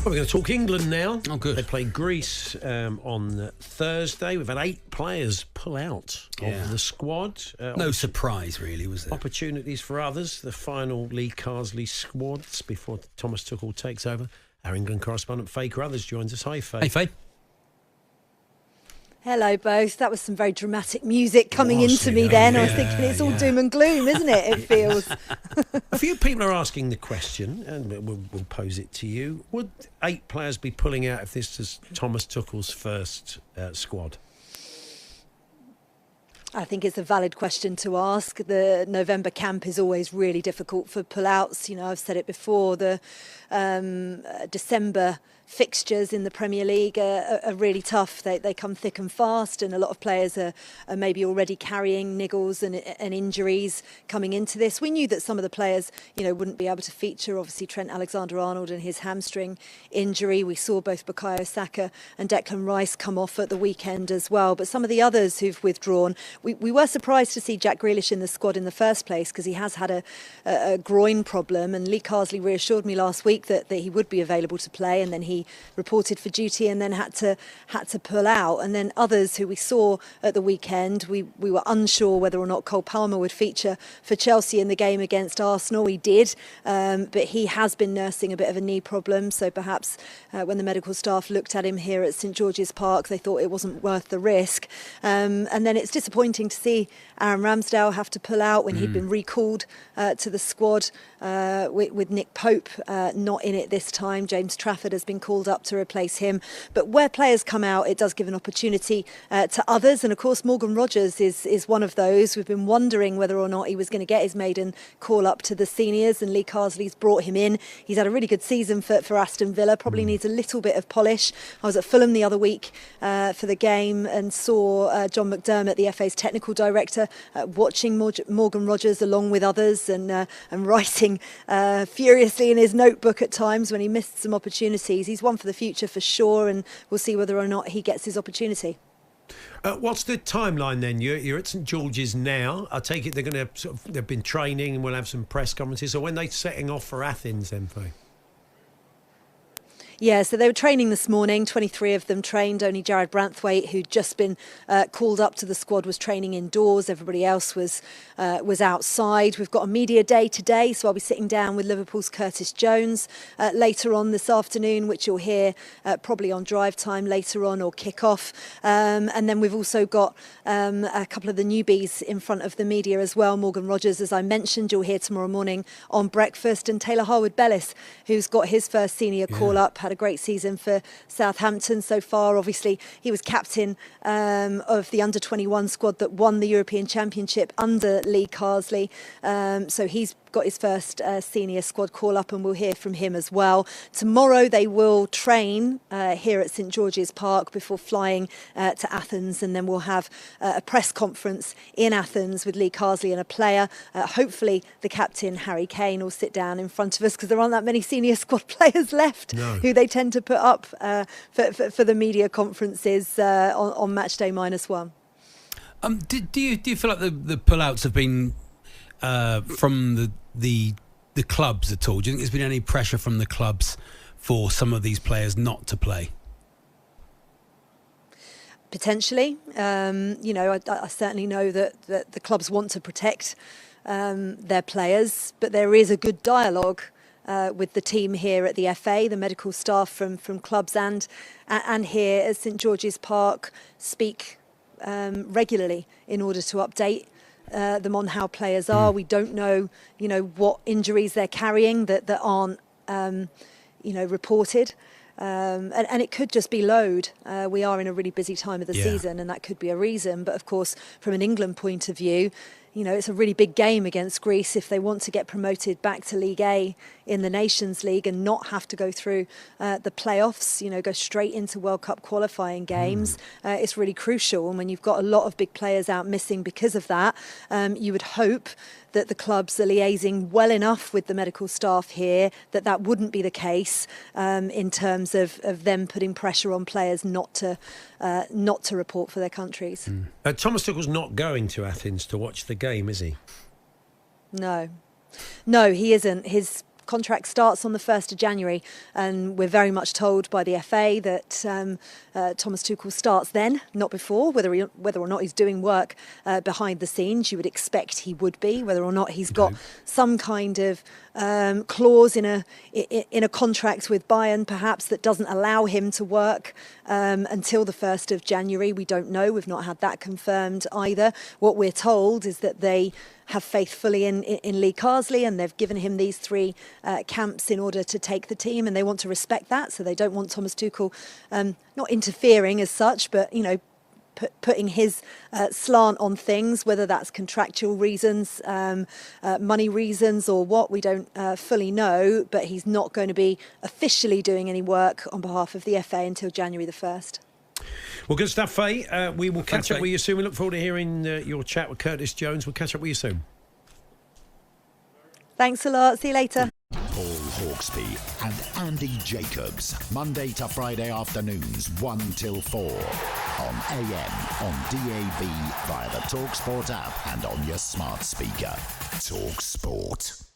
Well, we're going to talk England now. Oh, good. They play Greece on Thursday. We've had 8 players pull out of the squad. No surprise, really, was there? Opportunities for others. The final Lee Carsley squads before Thomas Tuchel takes over. Our England correspondent Faye Carruthers joins us. Hi, Faye. Hey, Faye. Hello, both. That was some very dramatic music coming into me then. I was thinking it's all doom and gloom, isn't it? It feels. A few people are asking the question, and we'll pose it to you. Would 8 players be pulling out if this is Thomas Tuchel's first squad? I think it's a valid question to ask. The November camp is always really difficult for pullouts. You know, I've said it before, the December fixtures in the Premier League are really tough. They come thick and fast, and a lot of players are maybe already carrying niggles and injuries coming into this. We knew that some of the players, you know, wouldn't be able to feature. Obviously, Trent Alexander-Arnold and his hamstring injury. We saw both Bukayo Saka and Declan Rice come off at the weekend as well. But some of the others who've withdrawn, we were surprised to see Jack Grealish in the squad in the first place because he has had a groin problem, and Lee Carsley reassured me last week that he would be available to play, and then he reported for duty and then had to pull out. And then others who we saw at the weekend, we were unsure whether or not Cole Palmer would feature for Chelsea in the game against Arsenal. He did, but he has been nursing a bit of a knee problem, so perhaps when the medical staff looked at him here at St George's Park, they thought it wasn't worth the risk. And then it's disappointing to see Aaron Ramsdale have to pull out when he'd been recalled to the squad with Nick Pope not in it this time. James Trafford has been called up to replace him. But where players come out, it does give an opportunity to others. And of course, Morgan Rogers is one of those. We've been wondering whether or not he was going to get his maiden call up to the seniors, and Lee Carsley's brought him in. He's had a really good season for Aston Villa, probably needs a little bit of polish. I was at Fulham the other week for the game and saw John McDermott, the FA's technical director, watching Morgan Rogers along with others and writing furiously in his notebook at times when he missed some opportunities. He's one for the future for sure, and we'll see whether or not he gets his opportunity. What's the timeline then? You're at St George's now. I take it they're going to they've been training and we'll have some press conferences. So when they're setting off for Athens then, Faye? Yeah, so they were training this morning, 23 of them trained. Only Jared Branthwaite, who'd just been called up to the squad, was training indoors. Everybody else was outside. We've got a media day today, so I'll be sitting down with Liverpool's Curtis Jones later on this afternoon, which you'll hear probably on drive time later on or kick-off. And then we've also got a couple of the newbies in front of the media as well. Morgan Rogers, as I mentioned, you'll hear tomorrow morning on breakfast. And Taylor Harwood-Bellis, who's got his first senior call-up, had a great season for Southampton so far. Obviously, he was captain of the under-21 squad that won the European Championship under Lee Carsley. So he's got his first senior squad call-up, and we'll hear from him as well. Tomorrow they will train here at St George's Park before flying to Athens, and then we'll have a press conference in Athens with Lee Carsley and a player. Hopefully the captain, Harry Kane, will sit down in front of us because there aren't that many senior squad players left who they tend to put up for the media conferences on match day -1. Do you feel like the pullouts have been from the clubs at all? Do you think there's been any pressure from the clubs for some of these players not to play? Potentially. You know, I certainly know that the clubs want to protect their players, but there is a good dialogue with the team here at the FA. The medical staff from clubs and here at St George's Park speak regularly in order to update them on how players are. We don't know, you know, what injuries they're carrying that aren't, you know, reported. And it could just be load. We are in a really busy time of the season, and that could be a reason. But of course, from an England point of view, you know, it's a really big game against Greece if they want to get promoted back to League A in the Nations League and not have to go through the playoffs, you know, go straight into World Cup qualifying games. It's really crucial. And when you've got a lot of big players out missing because of that, you would hope that the clubs are liaising well enough with the medical staff here that wouldn't be the case in terms of them putting pressure on players not to report for their countries. Thomas Tuchel's not going to Athens to watch the game, is he? No, he isn't. His contract starts on the 1st of January, and we're very much told by the FA that Thomas Tuchel starts then, not before. Whether or not he's doing work behind the scenes, you would expect he would be. Whether or not he's got some kind of clause in a contract with Bayern, perhaps, that doesn't allow him to work until the 1st of January. We don't know. We've not had that confirmed either. What we're told is that they have faith fully in Lee Carsley, and they've given him these 3 camps in order to take the team, and they want to respect that. So they don't want Thomas Tuchel not interfering as such, but putting his slant on things, whether that's contractual reasons, money reasons, or what, we don't fully know. But he's not going to be officially doing any work on behalf of the FA until January the 1st. Well, good stuff, Faye. We will catch up Faye. with you soon. We look forward to hearing your chat with Curtis Jones. We'll catch up with you soon. Thanks a lot. See you later. Paul Hawksbee and Andy Jacobs, Monday to Friday afternoons 1 till 4 on AM, on DAB, via the talkSPORT app and on your smart speaker. talkSPORT.